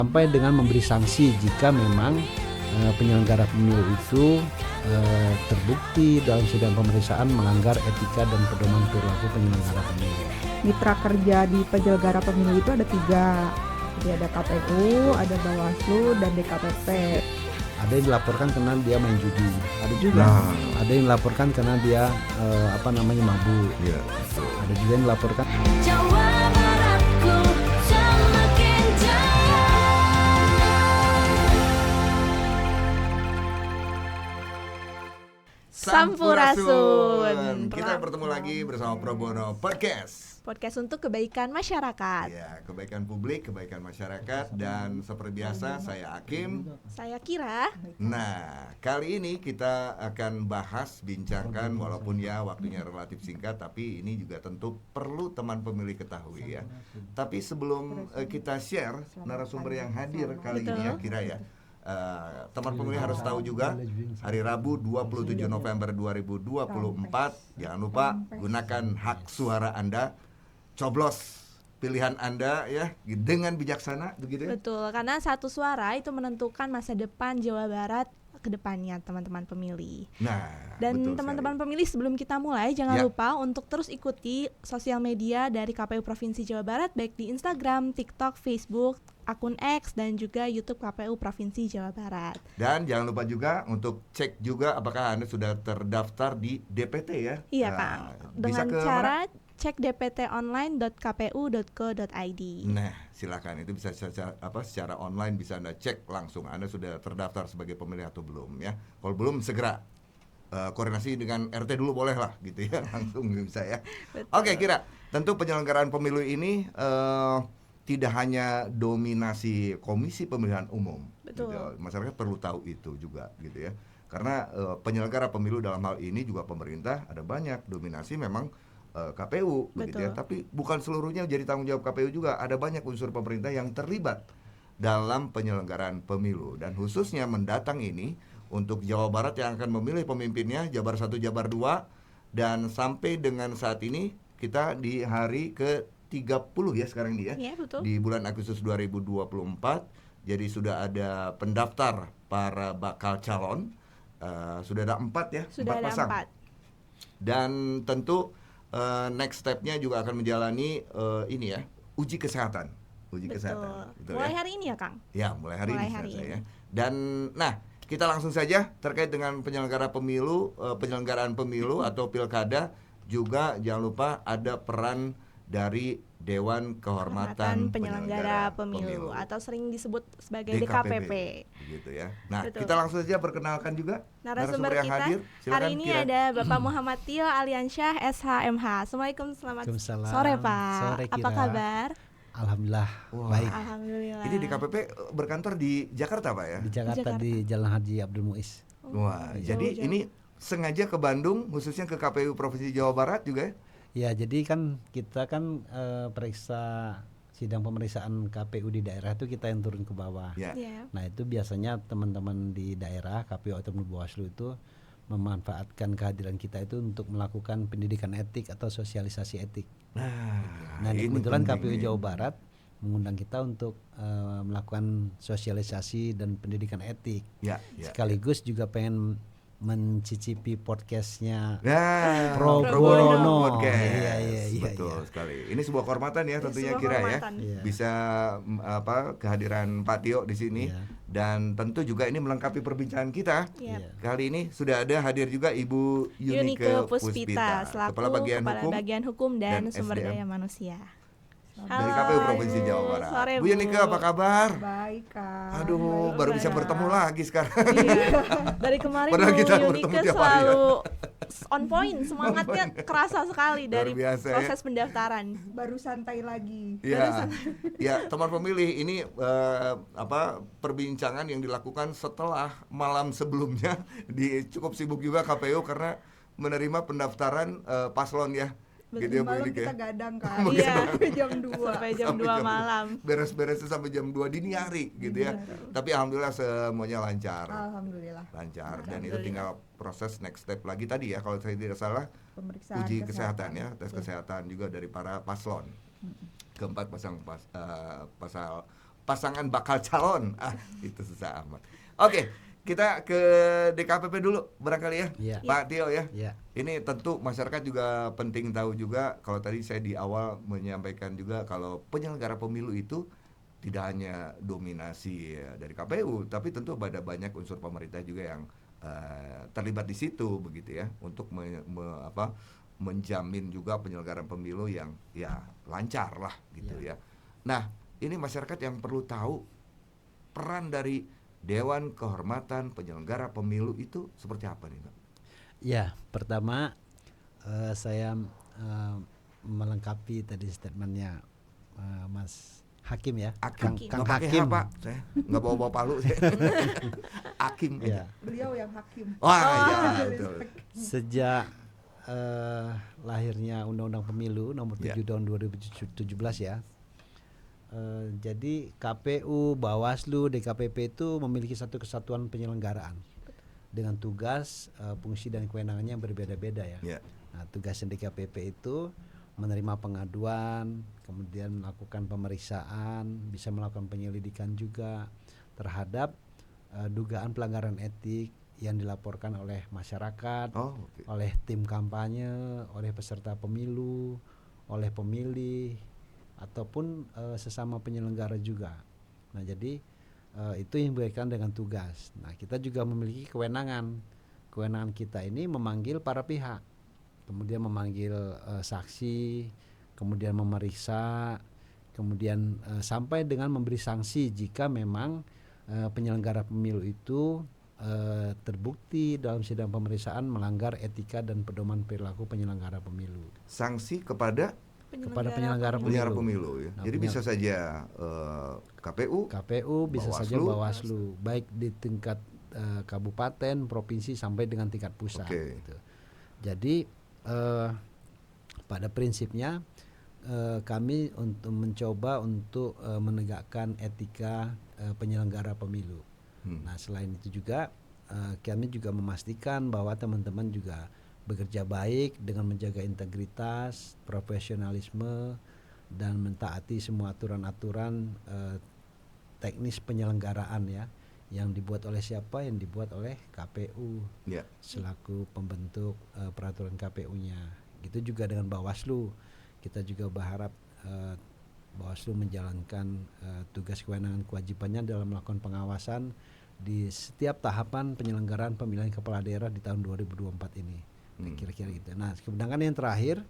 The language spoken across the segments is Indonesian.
sampai dengan memberi sanksi jika memang penyelenggara pemilu itu terbukti dalam sidang pemeriksaan melanggar etika dan pedoman perilaku penyelenggara pemilu. Mitra kerja di penyelenggara pemilu itu ada 3. Jadi ada KPU, ada Bawaslu, dan DKPP. Ada yang dilaporkan karena dia main judi, ada juga. Ada yang dilaporkan karena dia mabuk. Iya. Ada juga yang dilaporkan. Jawa Baratku semakin jaya. Sampurasun. Kita bertemu lagi bersama Pro Bono Podcast. Podcast untuk kebaikan masyarakat. Ya, kebaikan publik, kebaikan masyarakat. Dan seperti biasa saya Hakim. Saya Kira. Nah, kali ini kita akan bincangkan walaupun ya waktunya relatif singkat, tapi ini juga tentu perlu teman pemilih ketahui ya. Tapi sebelum kita share narasumber yang hadir kali ini ya Kira ya, teman pemilih harus tahu juga hari Rabu 27 November 2024 jangan lupa gunakan hak suara Anda, coblos pilihan Anda ya dengan bijaksana begitu ya. Betul, karena satu suara itu menentukan masa depan Jawa Barat ke depannya teman-teman pemilih. Nah, dan betul teman-teman sekali. pemilih sebelum kita mulai jangan Ya. lupa untuk terus ikuti sosial media dari KPU Provinsi Jawa Barat baik di Instagram, TikTok, Facebook, akun X dan juga YouTube KPU Provinsi Jawa Barat. Dan jangan lupa juga untuk cek juga apakah Anda sudah terdaftar di DPT ya. Iya, Nah, Kang. bisa Dengan ke cara mana? cek dptonline.kpu.go.id. Nah, silakan itu bisa secara online bisa Anda cek langsung Anda sudah terdaftar sebagai pemilih atau belum ya. Kalau belum segera koordinasi dengan RT dulu boleh lah gitu ya, langsung bisa ya. Oke, Kira, tentu penyelenggaraan pemilu ini tidak hanya dominasi Komisi Pemilihan Umum. Betul. Gitu. Masyarakat perlu tahu itu juga gitu ya. Karena penyelenggara pemilu dalam hal ini juga pemerintah ada banyak dominasi memang KPU begitu ya. Tapi bukan seluruhnya jadi tanggung jawab KPU juga. Ada banyak unsur pemerintah yang terlibat dalam penyelenggaraan pemilu dan khususnya mendatang ini untuk Jawa Barat yang akan memilih pemimpinnya Jabar 1, Jabar 2 dan sampai dengan saat ini kita di hari ke-30 ya sekarang ini ya. Iya, betul. Di bulan Agustus 2024. Jadi sudah ada pendaftar para bakal calon. Sudah ada 4 ya, Sudah 4 ada pasang. 4. Dan tentu next step-nya juga akan menjalani ini ya, uji kesehatan. Uji Betul. kesehatan. Gitu Mulai ya. hari ini ya, Kang? Ya, mulai hari Mulai ini hari selesai ini. ya. Dan nah, kita langsung saja terkait dengan penyelenggaraan pemilu atau pilkada juga jangan lupa ada peran dari Dewan Kehormatan Penyelenggara Pemilu atau sering disebut sebagai DKPP. Begitu ya. Nah, Betul. kita langsung saja perkenalkan juga Narasumber yang kita hadir. Silakan, hari ini Kira. ada Bapak Muhammad Tio Aliansyah SHMH. Assalamualaikum, selamat Waalaikumsalam. sore Pak. Sore, Apa Kira. kabar? Alhamdulillah Wah. baik. Alhamdulillah. Ini DKPP berkantor di Jakarta, Pak ya? Di Jakarta, Jakarta. di Jalan Haji Abdul Muiz. Wah, jauh, jadi jauh. ini sengaja ke Bandung khususnya ke KPU Provinsi Jawa Barat juga ya? Ya, jadi kan kita periksa sidang pemeriksaan KPU di daerah itu kita yang turun ke bawah. Ya. Iya. Nah, itu biasanya teman-teman di daerah KPU atau Bawaslu itu memanfaatkan kehadiran kita itu untuk melakukan pendidikan etik atau sosialisasi etik. Nah, ini kebetulan penting KPU nih. Jawa Barat mengundang kita untuk melakukan sosialisasi dan pendidikan etik. Ya, ya. Sekaligus juga pengen mencicipi podcastnya Nah, Pro Bono Podcast. Iya, Betul iya. sekali. Ini sebuah kehormatan ya tentunya Sebuah Kira ya. kehormatan. Iya. Bisa kehadiran Pak Tio di sini Iya. dan tentu juga ini melengkapi perbincangan kita. Iya. Iya. Kali ini sudah ada hadir juga Ibu Yunike Puspita selaku Kepala Bagian Hukum dan Sumber SDM Daya Manusia. dari KPU Provinsi Jawa Barat. Sore, Bu Yunike apa kabar? Baik, Kak. Aduh, baru bisa bertemu lagi sekarang. Iya. Dari kemarin Padahal Bu kita bertemu Yunike tiap hari ya. selalu on point, semangatnya kerasa sekali Luar dari biasa ya. proses pendaftaran. Baru santai lagi. Ya, ya teman pemilih ini perbincangan yang dilakukan setelah malam sebelumnya cukup sibuk juga KPU karena menerima pendaftaran paslon ya. Betul, Gitu ya Bu malam Yunike. kita gadang kan. Iya. Sampai jam 2. Sampai jam Sampai 2 malam. Beres-beresnya sampai jam 2 dini hari gitu ya. Tapi alhamdulillah semuanya lancar. Alhamdulillah. Lancar dan itu tinggal proses next step lagi tadi ya kalau saya tidak salah Pemeriksaan uji kesehatan ya, tes kesehatan juga dari para paslon. Keempat pasal pasangan bakal calon. Itu susah amat. Oke, kita ke DKPP dulu barangkali ya, Iya. Pak Tio ya. Ya. Ini tentu masyarakat juga penting tahu juga, kalau tadi saya di awal menyampaikan juga kalau penyelenggara pemilu itu tidak hanya dominasi dari KPU, tapi tentu ada banyak unsur pemerintah juga yang terlibat di situ begitu ya, untuk menjamin juga penyelenggaraan pemilu yang ya lancar lah gitu ya. Nah, ini masyarakat yang perlu tahu peran dari Dewan Kehormatan Penyelenggara Pemilu itu seperti apa nih, Pak? Ya, pertama saya melengkapi tadi statementnya Mas Hakim ya. Hakim, Kang nggak pakai Hakim. H, Pak. Saya nggak bawa palu. Hakim. Ya. Beliau yang hakim. Wah, ya betul. Sejak lahirnya Undang-Undang Pemilu nomor 7 Ya. tahun 2017 ya. Jadi KPU, Bawaslu, DKPP itu memiliki satu kesatuan penyelenggaraan dengan tugas, fungsi dan kewenangannya yang berbeda-beda ya. Ya. Nah, tugasnya DKPP itu menerima pengaduan, kemudian melakukan pemeriksaan, bisa melakukan penyelidikan juga terhadap dugaan pelanggaran etik yang dilaporkan oleh masyarakat, Oh, oke. oleh tim kampanye, oleh peserta pemilu, oleh pemilih, ataupun sesama penyelenggara juga. Nah, jadi itu yang berkaitan dengan tugas. Nah, kita juga memiliki kewenangan. Kewenangan kita ini memanggil para pihak, kemudian memanggil saksi, kemudian memeriksa, kemudian sampai dengan memberi sanksi jika memang penyelenggara pemilu itu terbukti dalam sidang pemeriksaan melanggar etika dan pedoman perilaku penyelenggara pemilu. Sanksi kepada penyelenggara penyelenggara pemilu ya. Nah, Jadi bisa saja KPU, bisa saja Bawaslu. Bawaslu, baik di tingkat kabupaten, provinsi sampai dengan tingkat pusat. Oke. Gitu. Jadi pada prinsipnya kami untuk mencoba untuk menegakkan etika penyelenggara pemilu. Nah, selain itu juga kami juga memastikan bahwa teman-teman juga bekerja baik dengan menjaga integritas, profesionalisme, dan mentaati semua aturan-aturan teknis penyelenggaraan ya, yang dibuat oleh siapa? Yang dibuat oleh KPU ya. selaku pembentuk peraturan KPU-nya. Gitu juga dengan Bawaslu. Kita juga berharap Bawaslu menjalankan tugas kewenangan kewajibannya dalam melakukan pengawasan di setiap tahapan penyelenggaraan pemilihan kepala daerah di tahun 2024 ini. Kira-kira gitu. Nah, sedangkan yang terakhir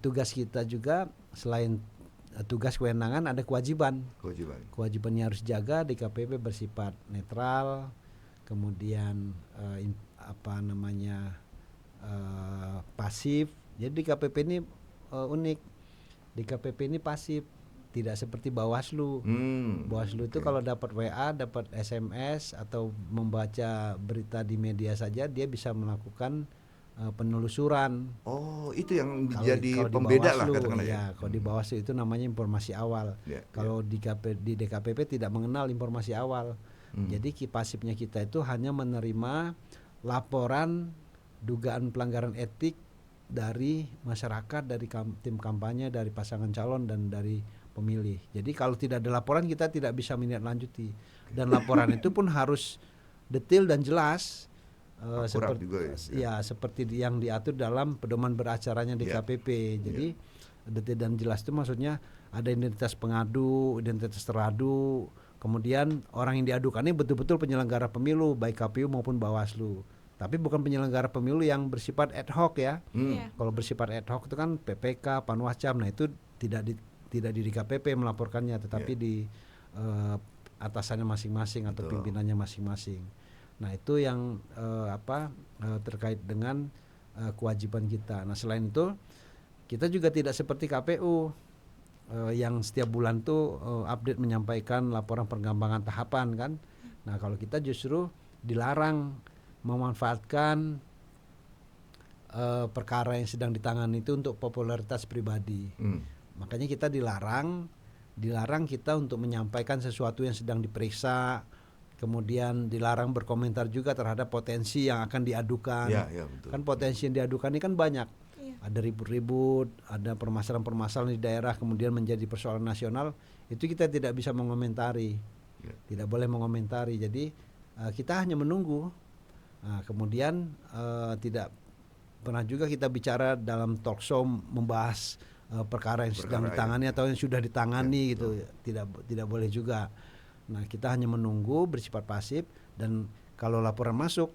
tugas kita juga selain tugas kewenangan ada kewajiban. Kewajibannya harus jaga. DKPP bersifat netral, kemudian pasif. Jadi DKPP ini unik. DKPP ini pasif, tidak seperti Bawaslu. Bawaslu itu kalau dapat WA, dapat SMS atau membaca berita di media saja, dia bisa melakukan penelusuran. Oh, itu yang Kalau jadi di pembeda lah Bawaslu, katakanlah ya. Kalau di Bawaslu itu namanya informasi awal. Kalau di DKPP tidak mengenal informasi awal. Jadi pasifnya kita itu hanya menerima laporan dugaan pelanggaran etik dari masyarakat, dari tim kampanye, dari pasangan calon dan dari pemilih. Jadi kalau tidak ada laporan kita tidak bisa menindaklanjuti. Dan laporan itu pun harus detail dan jelas. Seperti yang diatur dalam pedoman beracaranya DKPP. Jadi detail dan jelas itu maksudnya ada identitas pengadu, identitas teradu, kemudian orang yang diadukan ini betul-betul penyelenggara pemilu baik KPU maupun Bawaslu. Tapi bukan penyelenggara pemilu yang bersifat ad hoc ya. Kalau bersifat ad hoc itu kan PPK, Panwascam. Nah, itu tidak di DKPP melaporkannya, tetapi di atasannya masing-masing atau pimpinannya masing-masing. Nah, itu yang terkait dengan kewajiban kita. Nah, selain itu kita juga tidak seperti KPU yang setiap bulan tuh update menyampaikan laporan perkembangan tahapan kan. Nah, kalau kita justru dilarang memanfaatkan perkara yang sedang ditangani itu untuk popularitas pribadi. Makanya kita dilarang kita untuk menyampaikan sesuatu yang sedang diperiksa, kemudian dilarang berkomentar juga terhadap potensi yang akan diadukan. Betul. Kan potensi yang diadukan ini kan banyak. ada ribut-ribut, ada permasalahan-permasalahan di daerah kemudian menjadi persoalan nasional, itu kita tidak bisa mengomentari, tidak boleh mengomentari. Jadi kita hanya menunggu. Kemudian tidak pernah juga kita bicara dalam talk show membahas perkara yang sedang ditangani atau yang sudah ditangani gitu. Tidak boleh juga. Nah, kita hanya menunggu, bersifat pasif, dan kalau laporan masuk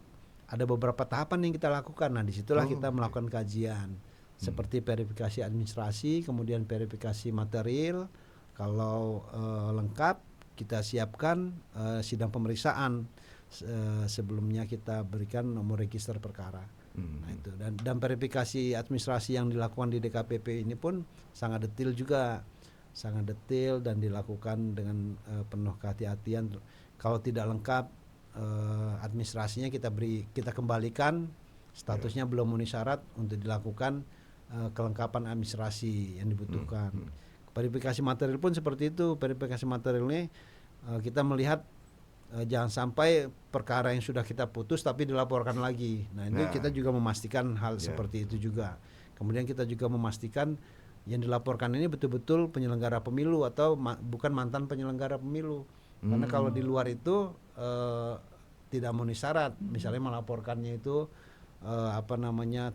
ada beberapa tahapan yang kita lakukan. Nah, disitulah kita melakukan kajian seperti verifikasi administrasi, kemudian verifikasi material. Kalau lengkap, kita siapkan sidang pemeriksaan. Sebelumnya kita berikan nomor register perkara. Nah, itu dan verifikasi administrasi yang dilakukan di DKPP ini pun sangat detail juga, sangat detail dan dilakukan dengan penuh kehati-hatian. Kalau tidak lengkap administrasinya kita kembalikan, statusnya belum memenuhi syarat untuk dilakukan kelengkapan administrasi yang dibutuhkan. Verifikasi material pun seperti itu. Verifikasi material ini kita melihat jangan sampai perkara yang sudah kita putus tapi dilaporkan lagi. Nah, ini kita juga memastikan hal seperti itu juga. Kemudian kita juga memastikan yang dilaporkan ini betul-betul penyelenggara pemilu atau bukan mantan penyelenggara pemilu. Karena kalau di luar itu tidak memenuhi syarat, misalnya melaporkannya itu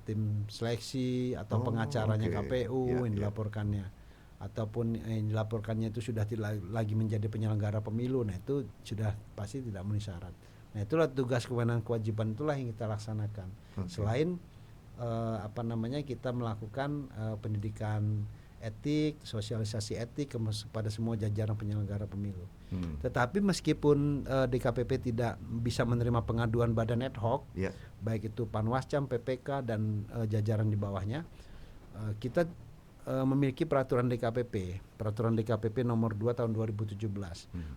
tim seleksi atau pengacaranya KPU yang dilaporkannya, ataupun yang dilaporkannya itu sudah tidak lagi menjadi penyelenggara pemilu. Nah, itu sudah pasti tidak memenuhi syarat. Nah, itulah tugas kewenangan kewajiban itulah yang kita laksanakan. Selain kita melakukan pendidikan etik, sosialisasi etik kepada semua jajaran penyelenggara pemilu. Tetapi meskipun DKPP tidak bisa menerima pengaduan badan ad hoc, baik itu Panwascam, PPK dan jajaran di bawahnya, kita memiliki peraturan DKPP nomor 2 tahun 2017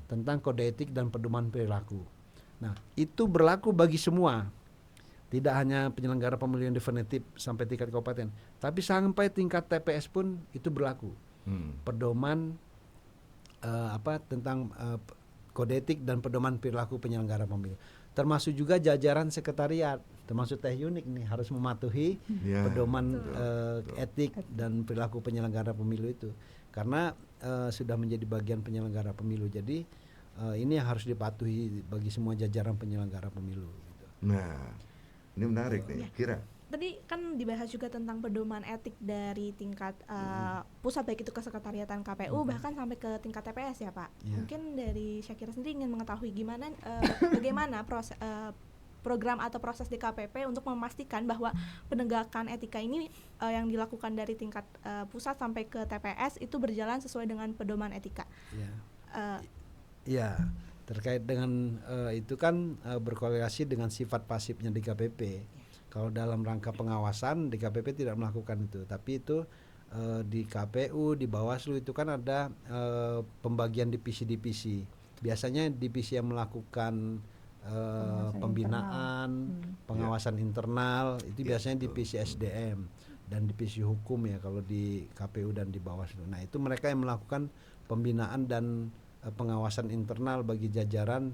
tentang kode etik dan pedoman perilaku. Nah, itu berlaku bagi semua. Tidak hanya penyelenggara pemilu yang definitif sampai tingkat kabupaten, tapi sampai tingkat TPS pun itu berlaku. Pedoman tentang kode etik dan pedoman perilaku penyelenggara pemilu. Termasuk juga jajaran sekretariat, termasuk Teh Yunik nih harus mematuhi pedoman etik dan perilaku penyelenggara pemilu itu, karena sudah menjadi bagian penyelenggara pemilu. Jadi ini yang harus dipatuhi bagi semua jajaran penyelenggara pemilu. Gitu. Nah, ini menarik nih, Kira. Tadi kan dibahas juga tentang pedoman etik dari tingkat pusat, baik itu ke sekretariatan KPU bahkan sampai ke tingkat TPS ya Pak. Mungkin dari Syakira sendiri ingin mengetahui bagaimana proses program atau proses DKPP untuk memastikan bahwa penegakan etika ini yang dilakukan dari tingkat pusat sampai ke TPS itu berjalan sesuai dengan pedoman etika. Terkait dengan itu kan berkorelasi dengan sifat pasifnya DKPP. Kalau dalam rangka pengawasan DKPP tidak melakukan itu, tapi itu di KPU, di Bawaslu itu kan ada pembagian divisi-divisi. Biasanya divisi yang melakukan pembinaan, pengawasan internal itu biasanya divisi SDM dan divisi hukum ya kalau di KPU dan di Bawaslu. Nah, itu mereka yang melakukan pembinaan dan pengawasan internal bagi jajaran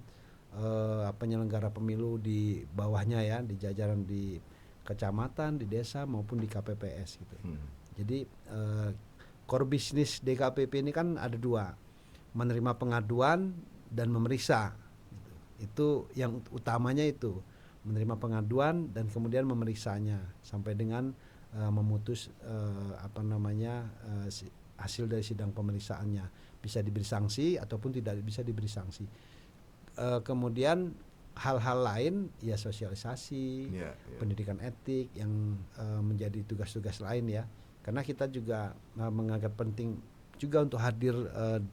penyelenggara pemilu di bawahnya ya, di jajaran di kecamatan, di desa maupun di KPPS gitu. Jadi core bisnis DKPP ini kan ada dua, menerima pengaduan dan memeriksa. Itu yang utamanya, itu menerima pengaduan dan kemudian memeriksanya sampai dengan memutus hasil dari sidang pemeriksaannya, bisa diberi sanksi ataupun tidak bisa diberi sanksi. Kemudian hal-hal lain ya sosialisasi, pendidikan etik yang menjadi tugas-tugas lain ya, karena kita juga menganggap penting juga untuk hadir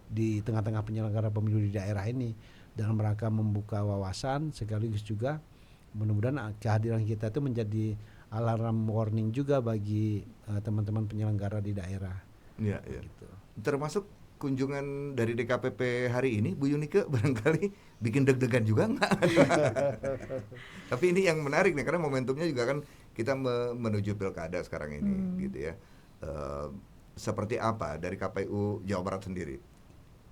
di tengah-tengah penyelenggara pemilu di daerah ini dalam rangka membuka wawasan, sekaligus juga mudah-mudahan kehadiran kita itu menjadi alarm warning juga bagi teman-teman penyelenggara di daerah. Gitu. Termasuk kunjungan dari DKPP hari ini, Bu Yunike barangkali bikin deg-degan juga nggak? Tapi ini yang menarik nih, karena momentumnya juga kan kita menuju pilkada sekarang ini, gitu ya. Seperti apa dari KPU Jawa Barat sendiri?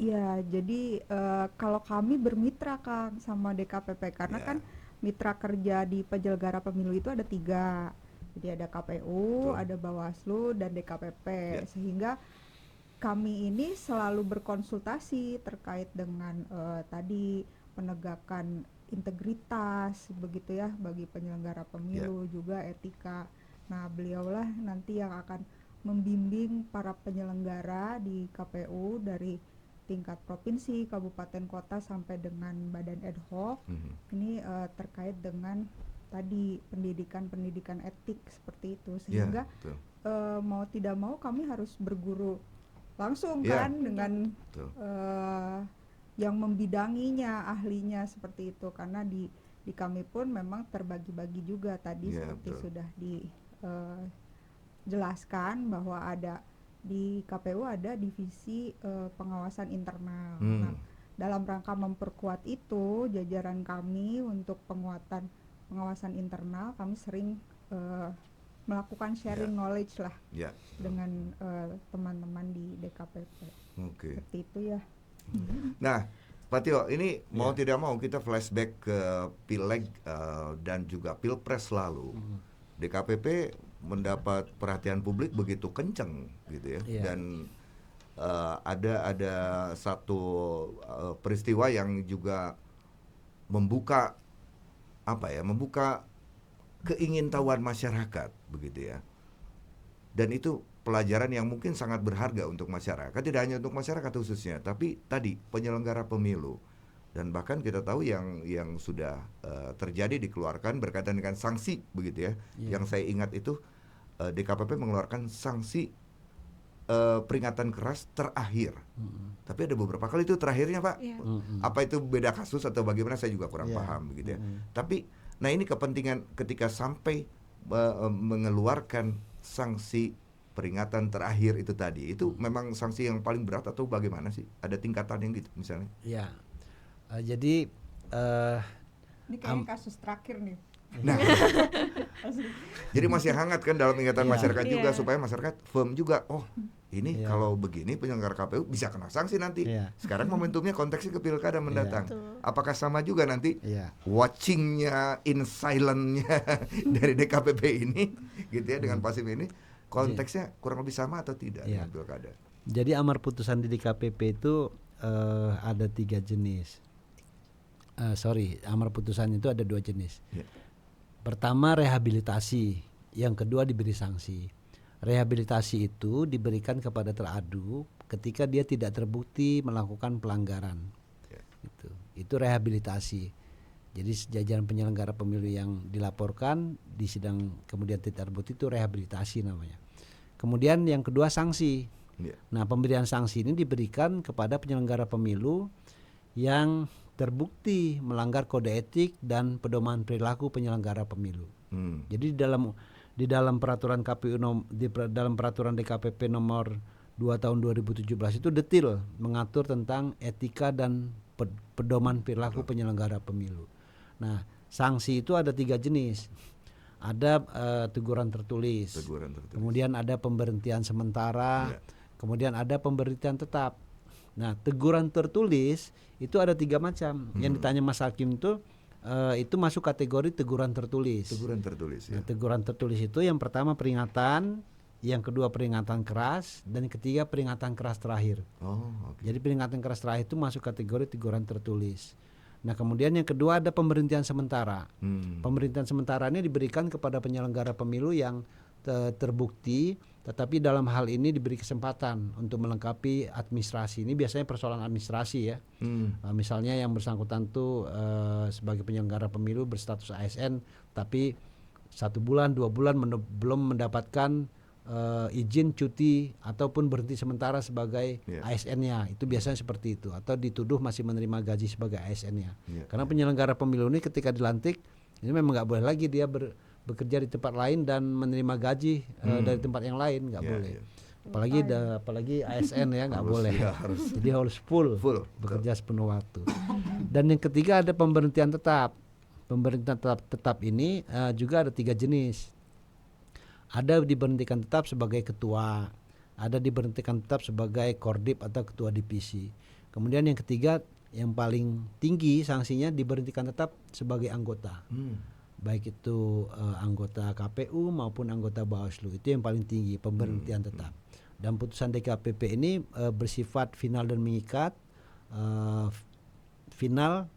Ya, jadi kalau kami bermitra Kang sama DKPP karena kan mitra kerja di penyelenggara pemilu itu ada 3. Jadi ada KPU, Betul. ada Bawaslu dan DKPP, Ya. sehingga kami ini selalu berkonsultasi terkait dengan tadi penegakan integritas begitu ya bagi penyelenggara pemilu, juga etika. Nah, beliaulah nanti yang akan membimbing para penyelenggara di KPU dari tingkat provinsi, kabupaten, kota sampai dengan badan ad hoc. Ini terkait dengan tadi pendidikan etik seperti itu, sehingga betul. mau tidak mau kami harus berguru langsung Ya. kan dengan Betul. yang membidanginya, ahlinya seperti itu, karena di kami pun memang terbagi-bagi juga tadi Ya, seperti betul. sudah dijelaskan bahwa ada di KPU ada divisi pengawasan internal. Nah, dalam rangka memperkuat itu, jajaran kami untuk penguatan pengawasan internal, kami sering melakukan sharing knowledge lah Ya. dengan teman-teman di DKPP. Oke. Seperti itu ya. Nah, Pak Tio, ini mau tidak mau kita flashback ke Pileg dan juga Pilpres lalu. DKPP mendapat perhatian publik begitu kenceng gitu ya. Iya. Dan ada satu peristiwa yang juga membuka membuka keingintahuan masyarakat begitu ya. Dan itu pelajaran yang mungkin sangat berharga untuk masyarakat, tidak hanya untuk masyarakat khususnya, tapi tadi penyelenggara pemilu. Dan bahkan kita tahu yang sudah terjadi dikeluarkan berkaitan dengan sanksi begitu ya. Yang saya ingat itu DKPP mengeluarkan sanksi peringatan keras terakhir. Tapi ada beberapa kali itu terakhirnya, Pak. Iya. Apa itu beda kasus atau bagaimana saya juga kurang Iya. paham begitu ya. Tapi nah ini kepentingan ketika sampai mengeluarkan sanksi peringatan terakhir itu tadi, itu memang sanksi yang paling berat atau bagaimana sih? Ada tingkatan yang gitu misalnya? Ya. Jadi Ini kayaknya kasus terakhir nih. Nah, jadi masih hangat kan dalam ingatan Iya. masyarakat juga Iya. supaya masyarakat firm juga. Oh, ini Iya. kalau begini penyelenggara KPU bisa kena sanksi nanti. Iya. Sekarang momentumnya konteksnya ke pilkada mendatang. Betul. Apakah sama juga nanti ya. watchingnya in silentnya dari DKPP ini, gitu ya dengan pasif ini, konteksnya kurang lebih sama atau tidak Iya. dengan pilkada? Jadi amar putusan di DKPP itu ada 3 jenis. Amar putusan itu ada 2 jenis. Ya. Pertama rehabilitasi, yang kedua diberi sanksi. Rehabilitasi itu diberikan kepada teradu ketika dia tidak terbukti melakukan pelanggaran. Ya. Itu rehabilitasi. Jadi jajaran penyelenggara pemilu yang dilaporkan di sidang kemudian tidak terbukti itu rehabilitasi namanya. Kemudian yang kedua sanksi. Ya. Nah, pemberian sanksi ini diberikan kepada penyelenggara pemilu yang terbukti melanggar kode etik dan pedoman perilaku penyelenggara pemilu. Jadi di dalam peraturan KPU dalam peraturan DKPP nomor 2 tahun 2017 itu detail mengatur tentang etika dan pedoman perilaku penyelenggara pemilu. Nah, sanksi itu ada 3 jenis. Ada teguran tertulis. Kemudian ada pemberhentian sementara. Ya. Kemudian ada pemberhentian tetap. Nah, teguran tertulis itu ada 3 macam. Yang ditanya Mas Hakim itu masuk kategori teguran tertulis. Teguran tertulis ya. Nah, teguran tertulis itu yang pertama peringatan, yang kedua peringatan keras, dan yang ketiga peringatan keras terakhir. Oh, oke. Jadi peringatan keras terakhir itu masuk kategori teguran tertulis. Nah, kemudian yang kedua ada pemberhentian sementara. Pemberhentian sementara ini diberikan kepada penyelenggara pemilu yang terbukti, tetapi dalam hal ini diberi kesempatan untuk melengkapi administrasi. Ini biasanya persoalan administrasi ya. Misalnya yang bersangkutan tuh sebagai penyelenggara pemilu berstatus ASN, tapi 1 bulan 2 bulan belum mendapatkan izin cuti ataupun berhenti sementara sebagai ASN-nya. Itu biasanya seperti itu, atau dituduh masih menerima gaji sebagai ASN-nya. Karena penyelenggara pemilu ini ketika dilantik ini memang nggak boleh lagi dia bekerja di tempat lain dan menerima gaji dari tempat yang lain, nggak boleh. Apalagi ASN ya nggak boleh. Ya, harus. Jadi harus full bekerja sepenuh waktu. Dan yang ketiga ada pemberhentian tetap. Pemberhentian tetap ini juga ada 3 jenis. Ada diberhentikan tetap sebagai ketua, ada diberhentikan tetap sebagai kordip atau ketua divisi. Kemudian yang ketiga yang paling tinggi sanksinya diberhentikan tetap sebagai anggota. baik itu anggota KPU maupun anggota Bawaslu, itu yang paling tinggi pemberhentian tetap. Dan putusan DKPP ini bersifat final dan mengikat, final,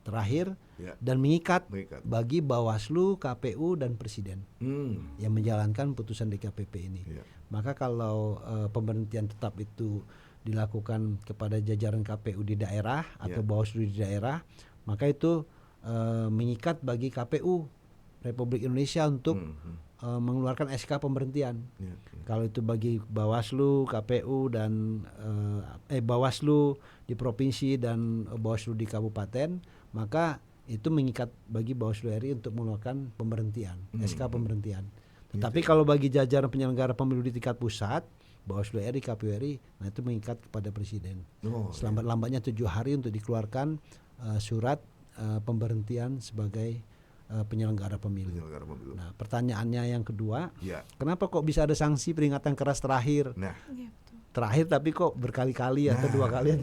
terakhir, Ya. dan mengikat Mengikat. bagi Bawaslu, KPU dan Presiden Hmm. yang menjalankan putusan DKPP ini. Ya. Maka kalau pemberhentian tetap itu dilakukan kepada jajaran KPU di daerah atau Ya. Bawaslu di daerah, maka itu mengikat bagi KPU Republik Indonesia untuk mengeluarkan SK pemberhentian. Ya. Kalau itu bagi Bawaslu, KPU dan Bawaslu di provinsi dan Bawaslu di kabupaten, maka itu mengikat bagi Bawaslu RI untuk mengeluarkan pemberhentian, SK pemberhentian. Tetapi kalau bagi jajaran penyelenggara pemilu di tingkat pusat, Bawaslu RI, KPU RI, nah itu mengikat kepada Presiden. Oh, Selambat-lambatnya 7 hari untuk dikeluarkan surat pemberhentian sebagai penyelenggara pemilu. penyelenggara pemilu. Nah, pertanyaannya yang kedua, Ya. kenapa kok bisa ada sanksi peringatan keras terakhir? Nah, Iya, betul. Terakhir tapi kok berkali-kali atau 2 kali?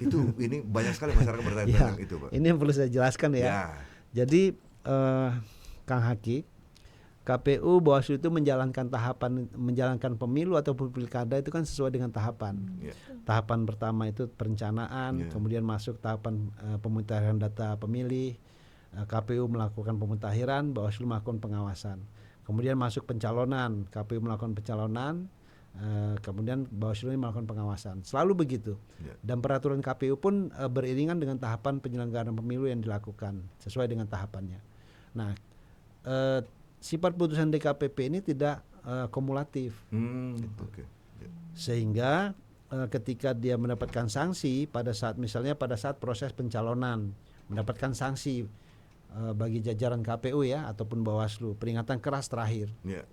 itu ini banyak sekali masyarakat bertanya Ya, tentang itu, Pak. ini yang perlu saya jelaskan ya. Ya. Jadi Kang Haki, KPU Bawaslu itu menjalankan pemilu atau pilkada itu kan sesuai dengan tahapan. Ya. Tahapan pertama itu perencanaan, Ya. kemudian masuk tahapan pemutahiran data pemilih, KPU melakukan pemutahiran, Bawaslu melakukan pengawasan. Kemudian masuk pencalonan, KPU melakukan pencalonan, kemudian Bawaslu melakukan pengawasan. Selalu begitu. Ya. Dan peraturan KPU pun beriringan dengan tahapan penyelenggaraan pemilu yang dilakukan sesuai dengan tahapannya. Nah, sifat putusan DKPP ini tidak kumulatif, Oke. Ya. sehingga ketika dia mendapatkan sanksi pada saat proses pencalonan, mendapatkan sanksi bagi jajaran KPU ya ataupun Bawaslu, peringatan keras terakhir. Ya.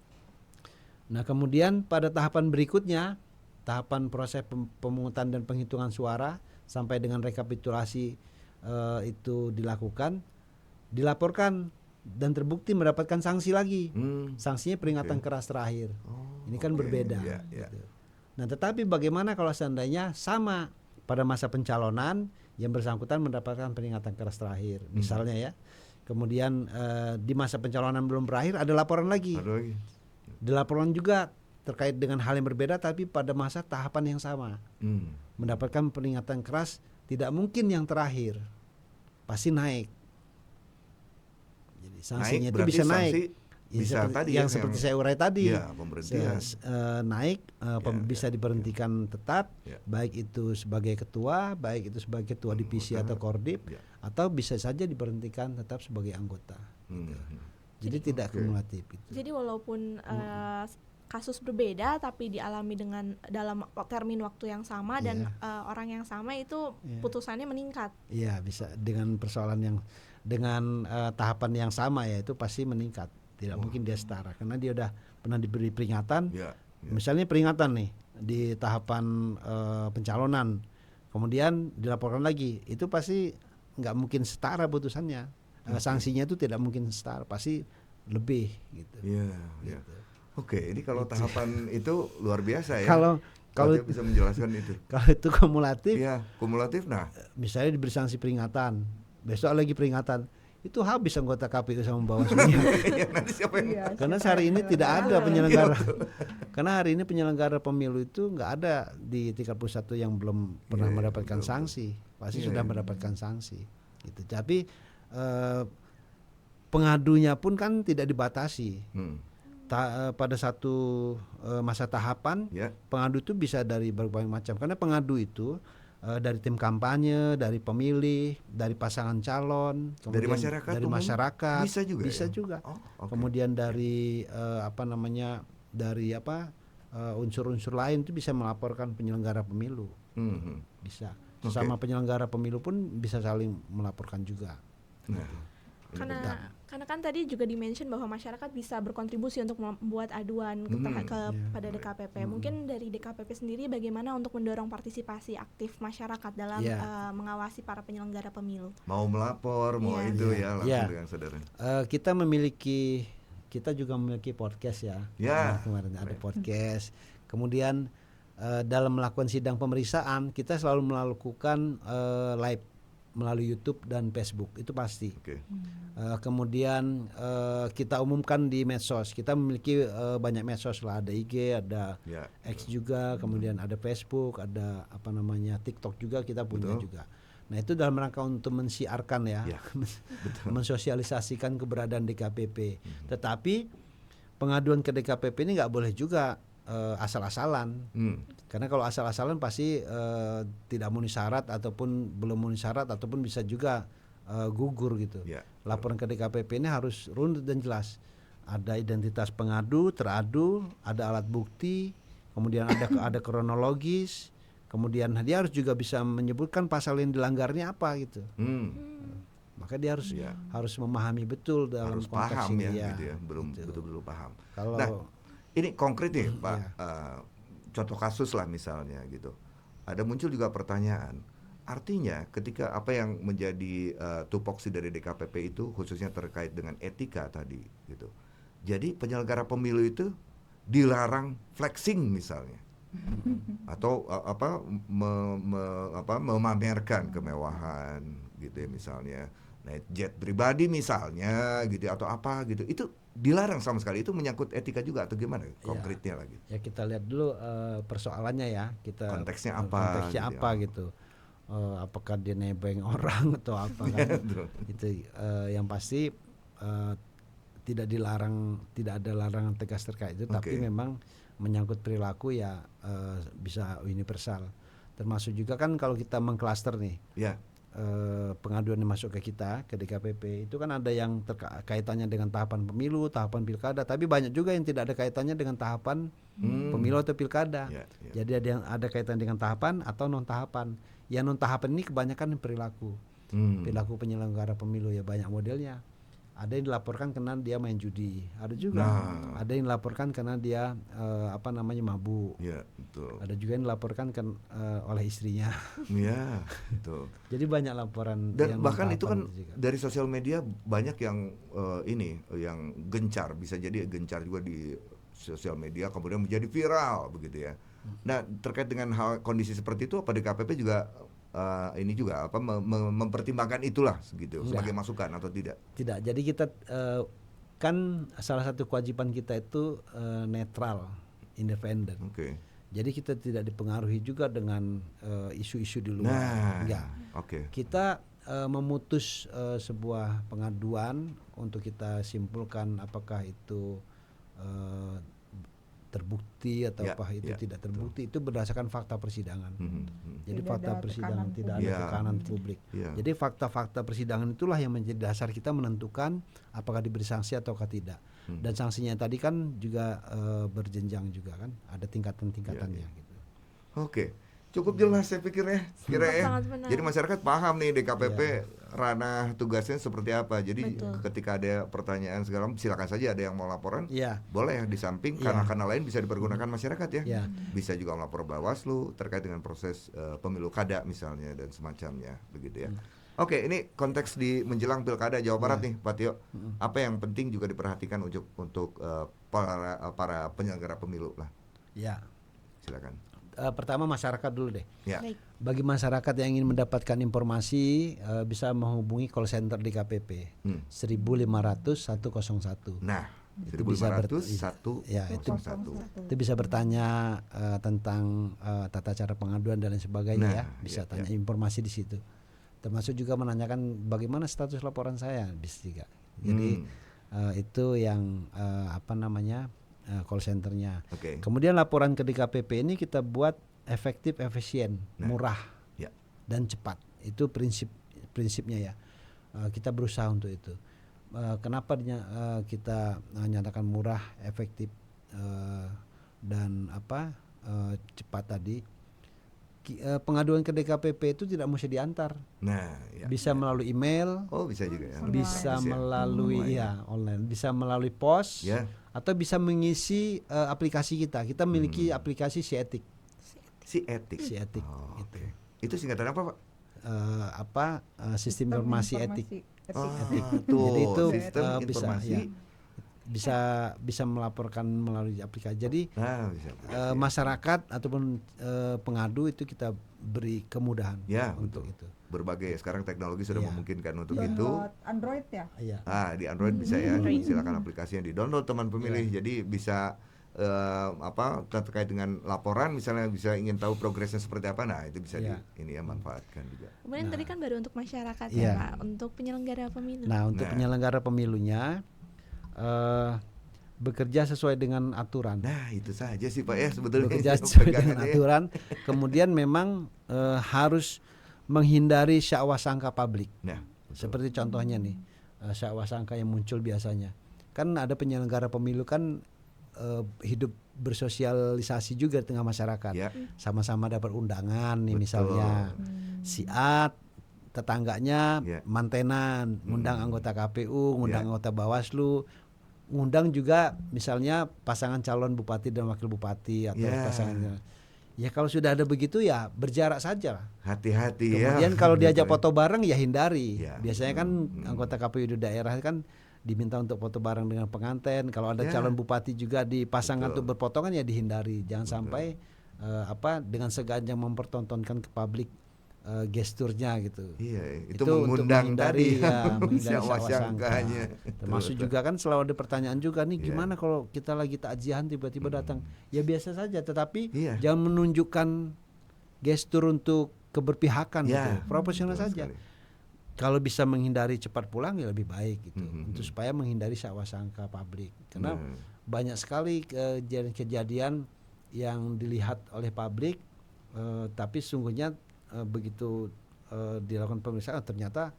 Nah, kemudian pada tahapan berikutnya, tahapan proses pemungutan dan penghitungan suara sampai dengan rekapitulasi itu dilaporkan dan terbukti mendapatkan sanksi lagi. Sanksinya peringatan keras terakhir. Ini kan oke. berbeda. Ya, ya. Gitu. Nah, tetapi bagaimana kalau seandainya sama pada masa pencalonan yang bersangkutan mendapatkan peringatan keras terakhir, misalnya ya. Kemudian di masa pencalonan belum berakhir ada laporan lagi. Ada lagi. Dilaporan juga terkait dengan hal yang berbeda tapi pada masa tahapan yang sama. Mendapatkan peringatan keras tidak mungkin yang terakhir. Pasti naik. Jadi sanksinya itu berarti bisa sanksi naik. bisa seperti, tadi yang seperti saya urai tadi. Ya, pemberhentian. Naik bisa diberhentikan tetap, Ya. baik itu sebagai ketua, baik itu sebagai ketua divisi atau kordip, Ya. atau bisa saja diberhentikan tetap sebagai anggota. Jadi tidak kumulatif itu. Jadi walaupun kasus berbeda tapi dialami dalam termin waktu yang sama dan orang yang sama itu putusannya meningkat. Iya, bisa dengan persoalan yang dengan tahapan yang sama ya itu pasti meningkat. Tidak mungkin dia setara karena dia udah pernah diberi peringatan. Ya. Misalnya peringatan nih di tahapan pencalonan, kemudian dilaporkan lagi, itu pasti nggak mungkin setara putusannya. Sanksinya itu tidak mungkin setara, pasti lebih gitu. Iya, iya. Oke, ini kalau tahapan itu luar biasa ya. Kalau Dia bisa menjelaskan itu. kalau itu kumulatif, Iya, kumulatif. Nah, misalnya diberi sanksi peringatan, besok lagi peringatan, itu habis anggota KPU sama Bawaslu. ya, nanti siapa yang Iya, Karena siapa hari yang ini tidak ada menyelenggarakan? penyelenggara. Karena hari ini penyelenggara pemilu itu nggak ada di tingkat pusat tuh yang belum pernah Iya, mendapatkan betul. sanksi. Pasti Iya, sudah iya. mendapatkan sanksi. Gitu. Tapi pengadunya pun kan tidak dibatasi. Pada satu masa tahapan, Ya. pengadu itu bisa dari berbagai macam. Karena pengadu itu dari tim kampanye, dari pemilih, dari pasangan calon, Dari kemudian masyarakat dari umum masyarakat, bisa juga bisa ya? juga. Oh, oke. Kemudian dari unsur-unsur lain itu bisa melaporkan penyelenggara pemilu, bisa. Sesama penyelenggara pemilu pun bisa saling melaporkan juga. Nah, Karena kan tadi juga di-mention bahwa masyarakat bisa berkontribusi untuk membuat aduan kepada DKPP. Mungkin dari DKPP sendiri bagaimana untuk mendorong partisipasi aktif masyarakat dalam mengawasi para penyelenggara pemilu? mau melapor, mau itu ya langsung Iya. dengan saudaranya. Kita juga memiliki podcast ya. Ya. Kemarin ada podcast. Kemudian dalam melakukan sidang pemeriksaan kita selalu melakukan live melalui YouTube dan Facebook itu pasti. Oke. Kemudian kita umumkan di medsos. Kita memiliki banyak medsos lah, ada IG, ada Ya. X juga, kemudian ada Facebook, ada apa namanya TikTok juga kita punya Betul. juga. Nah itu dalam rangka untuk mensiarkan ya, Ya, mensosialisasikan keberadaan DKPP. Tetapi pengaduan ke DKPP ini nggak boleh juga asal-asalan. Karena kalau asal-asalan pasti tidak memenuhi syarat ataupun belum memenuhi syarat ataupun bisa juga gugur gitu. Ya. Laporan ke DKPP ini harus runut dan jelas. Ada identitas pengadu, teradu, ada alat bukti, kemudian ada kronologis, kemudian dia harus juga bisa menyebutkan pasal yang dilanggarnya apa gitu. Maka dia harus Ya. harus memahami betul dalam Harus konteks paham ini ya, gitu ya. Belum gitu. betul-betul paham. Kalau Nah, ini konkret nih Pak, Iya. contoh kasus lah misalnya gitu. Ada muncul juga pertanyaan, artinya ketika apa yang menjadi tupoksi dari DKPP itu khususnya terkait dengan etika tadi gitu. Jadi penyelenggara pemilu itu dilarang flexing misalnya, atau memamerkan kemewahan gitu ya misalnya, naik jet pribadi misalnya gitu atau apa gitu, itu dilarang sama sekali. Itu menyangkut etika juga atau gimana konkretnya lagi? ya kita lihat dulu persoalannya ya, kita Konteksnya apa konteksnya gitu ya. apa gitu. Apakah dia nebeng orang atau apa kan? Betul. Itu yang pasti tidak dilarang, tidak ada larangan tegas terkait itu, tapi Oke. memang menyangkut perilaku ya bisa universal. Termasuk juga kan kalau kita mengklaster nih Ya, pengaduan yang masuk ke kita, ke DKPP itu kan ada yang kaitannya dengan tahapan pemilu, tahapan pilkada, tapi banyak juga yang tidak ada kaitannya dengan tahapan pemilu atau pilkada. Ya, ya. Jadi ada yang ada kaitan dengan tahapan atau non tahapan. Yang non tahapan ini kebanyakan perilaku penyelenggara pemilu ya, banyak modelnya. Ada yang dilaporkan karena dia main judi, ada juga. Nah. Ada yang dilaporkan karena dia mabuk. ya betul. Ada juga yang dilaporkan oleh istrinya. Ya, betul. Jadi banyak laporan Dan yang bahkan itu kan non-tahapan juga. dari sosial media banyak yang yang gencar, bisa jadi gencar juga di sosial media kemudian menjadi viral begitu ya. Nah, terkait dengan hal kondisi seperti itu apa DKPP juga ini juga mempertimbangkan itulah segitu sebagai masukan atau tidak? Tidak. Jadi kita kan salah satu kewajiban kita itu netral, independen. Oke. Jadi kita tidak dipengaruhi juga dengan isu-isu di luar. Nah, Enggak. oke. Kita memutus sebuah pengaduan untuk kita simpulkan apakah itu terbukti atau Ya, apa itu ya, tidak terbukti, itu berdasarkan fakta persidangan. Jadi Tidak fakta ada persidangan tekanan tidak publik. ada Ya. tekanan publik. Ya. Jadi fakta-fakta persidangan itulah yang menjadi dasar kita menentukan apakah diberi sanksi ataukah tidak. Dan sanksinya tadi kan juga berjenjang juga kan, ada tingkatan-tingkatannya gitu. Oke. Cukup jelas saya pikir ya, kira ya. Sangat benar. Jadi masyarakat paham nih DKPP ranah tugasnya seperti apa. Jadi Betul. ketika ada pertanyaan segala silakan saja, ada yang mau laporan. Iya. Boleh di samping Iya. karena lain bisa dipergunakan masyarakat ya. Iya. Bisa juga melapor Bawaslu terkait dengan proses pemilu kada misalnya dan semacamnya begitu ya. Oke, ini konteks di menjelang pilkada Jawa Barat nih, Pak Tio. Apa yang penting juga diperhatikan untuk para penyelenggara pemilu lah. Ya. Silakan. Pertama masyarakat dulu deh. Ya. Baik. Bagi masyarakat yang ingin mendapatkan informasi bisa menghubungi call center DKPP 1.500 101. Nah, Itu bisa 1.500 ya, itu 101. Itu bisa bertanya tentang tata cara pengaduan dan lain sebagainya Nah, ya. Bisa iya, tanya iya. informasi di situ. Termasuk juga menanyakan bagaimana status laporan saya, bisa juga. Jadi itu yang call centernya. Oke. Kemudian laporan ke DKPP ini kita buat efektif, efisien, murah, Ya. dan cepat. Itu prinsipnya ya. Kita berusaha untuk itu. Kenapa kita nyatakan murah, efektif, dan cepat tadi? Pengaduan ke DKPP itu tidak mesti diantar, Nah, ya. bisa melalui email, Oh, bisa juga ya. bisa melalui online, bisa melalui pos, Ya. atau bisa mengisi aplikasi kita. Kita memiliki aplikasi Sietik. Si etik. Sietik Oh, gitu. oke. Itu singkatan apa, Pak? Sistem informasi etik. Oh, Etik. tuh, Jadi itu sistem bisa informasi ya, bisa melaporkan melalui aplikasi. Jadi Bisa. masyarakat ataupun pengadu itu kita beri kemudahan Ya, untuk betul. itu. Berbagai sekarang teknologi sudah Iya. memungkinkan untuk itu. Download Android ya. Iya. Di Android bisa ya, silakan aplikasinya di-download teman pemilih. Jadi bisa terkait dengan laporan misalnya bisa ingin tahu progresnya seperti apa, nah itu bisa Iya. ini ya manfaatkan juga. Kemudian tadi kan baru untuk masyarakat Iya. ya Pak, untuk penyelenggara pemilu. Nah, untuk penyelenggara pemilunya bekerja sesuai dengan aturan. Nah itu saja sih Pak ya sebetulnya. Bekerja yang sesuai pegangannya dengan ya. aturan. Kemudian memang harus menghindari sangka publik. Nah, betul. Seperti contohnya nih, sangka yang muncul biasanya. Kan ada penyelenggara pemilu kan hidup bersosialisasi juga di tengah masyarakat. Ya. Sama-sama dapat undangan nih Betul. misalnya. Si A tetangganya Ya. mantenan, ngundang anggota KPU, ngundang Ya. anggota Bawaslu, ngundang juga misalnya pasangan calon bupati dan wakil bupati atau Ya. pasangan. Ya kalau sudah ada begitu ya berjarak saja lah. Hati-hati ya. Kemudian kalau diajak foto bareng ya hindari. Ya, Biasanya kan anggota KPU di daerah kan diminta untuk foto bareng dengan pengantin. Kalau ada Ya. calon bupati juga dipasangkan Betul. untuk berpotongan ya dihindari. Jangan sampai dengan sengaja mempertontonkan ke publik gesturnya gitu. Iya, itu untuk mengundang menghindari tadi ya, menghindari sangka-sangkanya. Termasuk Betul. juga kan selalu ada pertanyaan juga nih, Iya. gimana kalau kita lagi takziahan tiba-tiba datang? Ya biasa saja, tetapi Iya. jangan menunjukkan gestur untuk keberpihakan Ya, gitu. Proporsional betul saja. sekali. Kalau bisa menghindari cepat pulang ya lebih baik gitu. Untuk Mhm. supaya menghindari sangka publik. Karena Nah. banyak sekali kejadian yang dilihat oleh publik tapi sungguhnya begitu dilakukan pemeriksaan ternyata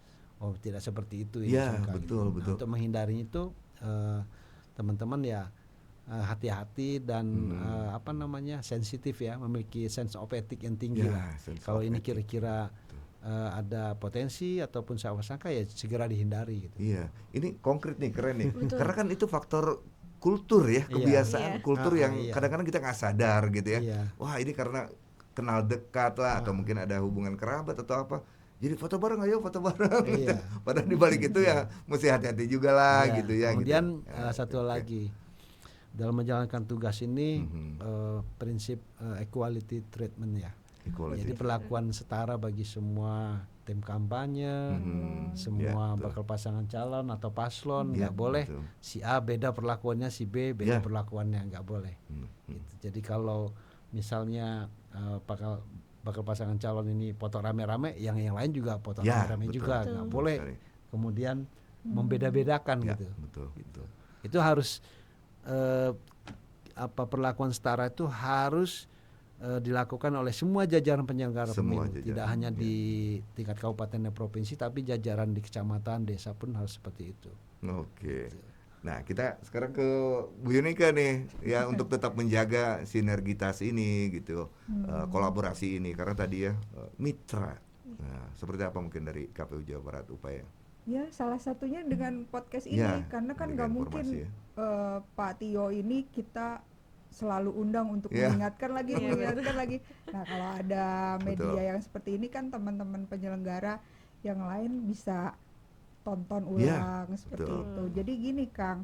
tidak seperti itu Ya, disangka betul, gitu. betul. Untuk menghindari itu teman-teman ya hati-hati dan sensitif ya, memiliki sense of ethic yang tinggi Ya, lah. sense Kalau of ini ethic. kira-kira ada potensi ataupun sangka ya segera dihindari gitu. Iya, ini konkret nih, keren nih. Betul. Karena kan itu faktor kultur ya, Iya. kebiasaan Iya. kultur yang Iya. kadang-kadang kita nggak sadar gitu ya. Iya. Wah ini karena kenal dekat lah, atau mungkin ada hubungan kerabat atau apa. Jadi foto bareng, ayo foto bareng. Iya. Padahal di balik itu ya mesti hati-hati juga lah Iya. gitu ya. Kemudian gitu. satu Oke. lagi dalam menjalankan tugas ini Mhm. prinsip equality treatment ya. Equality. Jadi perlakuan setara bagi semua tim kampanye, Mhm. semua Ya, betul. bakal pasangan calon atau paslon Ya, nggak boleh betul. si A beda perlakuannya, si B beda Ya. perlakuannya, nggak boleh. Mhm. Gitu. Jadi kalau misalnya bakal pasangan calon ini foto rame-rame, yang lain juga foto Ya, rame-rame betul. juga, Betul. nggak Betul boleh sekali. kemudian membeda-bedakan Ya, gitu. betul, betul. Itu harus perlakuan setara itu harus dilakukan oleh semua jajaran penyelenggara Semua pemilu, jajaran, tidak hanya ya. di tingkat kabupaten dan provinsi, tapi jajaran di kecamatan, desa pun harus seperti itu. Oke. Nah, kita sekarang ke Bu Yunika nih ya untuk tetap menjaga sinergitas ini gitu, kolaborasi ini karena tadi ya mitra. Nah, seperti apa mungkin dari KPU Jawa Barat upaya? Ya, salah satunya dengan podcast ini, Ya, karena kan memberikan nggak mungkin informasi ya. Pak Tio ini kita selalu undang untuk Ya. mengingatkan lagi, mengingatkan lagi. Nah, kalau ada media Betul. yang seperti ini kan teman-teman penyelenggara yang lain bisa tonton Ya, ulang seperti betul. itu. Jadi gini, Kang,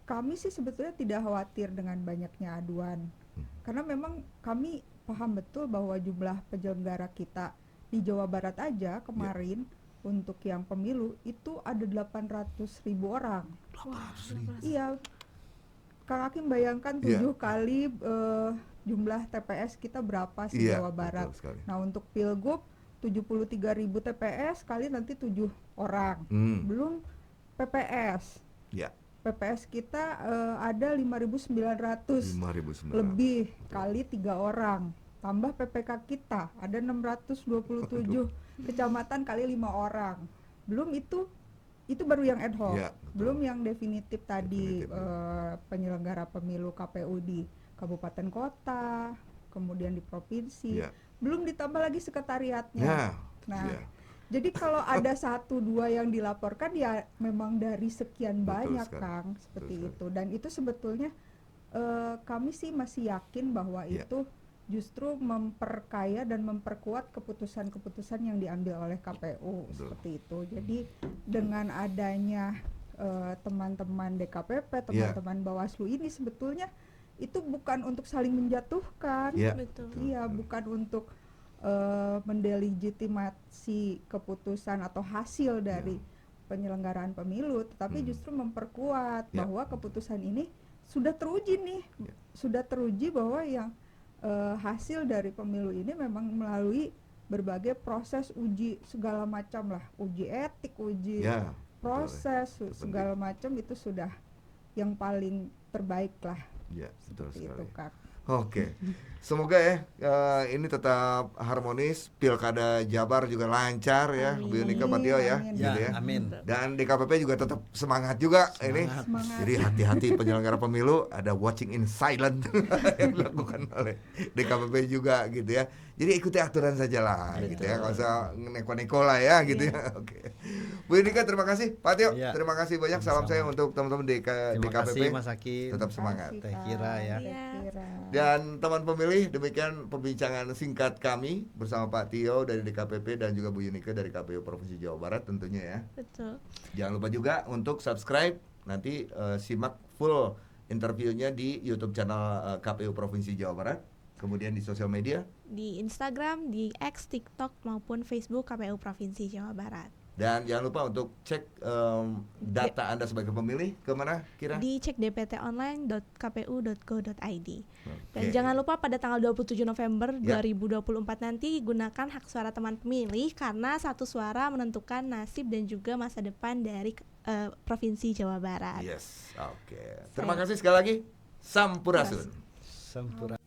kami sih sebetulnya tidak khawatir dengan banyaknya aduan, karena memang kami paham betul bahwa jumlah penyelenggara kita di Jawa Barat aja kemarin untuk yang pemilu itu ada 800.000 orang. Iya, Kang Hakim bayangkan Iya. 7 kali jumlah TPS kita berapa sih Iya, Jawa Barat. betul sekali. Nah, untuk Pilgub 73.000 TPS kali nanti 7 orang. Belum PPS. Ya, PPS kita ada 5.900 5.900. lebih kali 3 orang. Tambah PPK kita ada 627 kecamatan kali 5 orang. Belum itu baru yang ad hoc. Ya, betul. Belum yang definitif tadi Definitif. penyelenggara pemilu KPU di kabupaten kota, kemudian di provinsi. Ya. Belum ditambah lagi sekretariatnya. Ya. Nah, ya. jadi kalau ada 1-2 yang dilaporkan ya memang dari sekian Betul banyak, sekali. Kang, seperti Betul itu. Dan itu sebetulnya kami sih masih yakin bahwa Ya. itu justru memperkaya dan memperkuat keputusan-keputusan yang diambil oleh KPU Betul. seperti itu. Jadi dengan adanya teman-teman DKPP, Iya. teman-teman Bawaslu ini sebetulnya itu bukan untuk saling menjatuhkan. Iya. Betul. Iya, bukan untuk mendelegitimasi keputusan atau hasil dari penyelenggaraan pemilu, tetapi justru memperkuat Ya. bahwa keputusan ini sudah teruji nih, sudah teruji bahwa yang hasil dari pemilu ini memang melalui berbagai proses uji segala macam lah, uji etik, uji Ya. proses, Betul. segala macam itu sudah yang paling terbaik lah, Ya, betul seperti sekali. itu Kak. Oke, semoga ya ini tetap harmonis, pilkada Jabar juga lancar ya, Amin. Bu Yunika Pak Tio ya, Amin. gitu ya. Amin. Dan DKPP juga tetap semangat juga ini. Semangat. Jadi hati-hati penyelenggara pemilu, ada watching in silent yang dilakukan oleh DKPP juga gitu ya. Jadi ikuti aturan saja lah gitu ya, nggak usah neko-neko lah ya gitu ya. Oke, Bu Yunika terima kasih, Pak Tio Iya. terima kasih banyak. Salam saya Sama-sama. untuk teman-teman Terima DKPP. kasih Mas Aki. Tetap semangat. Teh Kira ya. Iya. Dan teman pemilih, demikian perbincangan singkat kami bersama Pak Tio dari DKPP dan juga Bu Yunika dari KPU Provinsi Jawa Barat tentunya ya. Betul. Jangan lupa juga untuk subscribe, nanti simak full interviewnya di YouTube channel KPU Provinsi Jawa Barat. Kemudian di sosial media. Di Instagram, di X, TikTok maupun Facebook KPU Provinsi Jawa Barat. Dan jangan lupa untuk cek data Anda sebagai pemilih kemana kira? Di cek dptonline.kpu.go.id. Dan Oke. jangan lupa pada tanggal 27 November Ya. 2024 nanti gunakan hak suara teman pemilih karena satu suara menentukan nasib dan juga masa depan dari Provinsi Jawa Barat. Yes, oke. Terima kasih sekali lagi. Sampurasun. Sampurasun.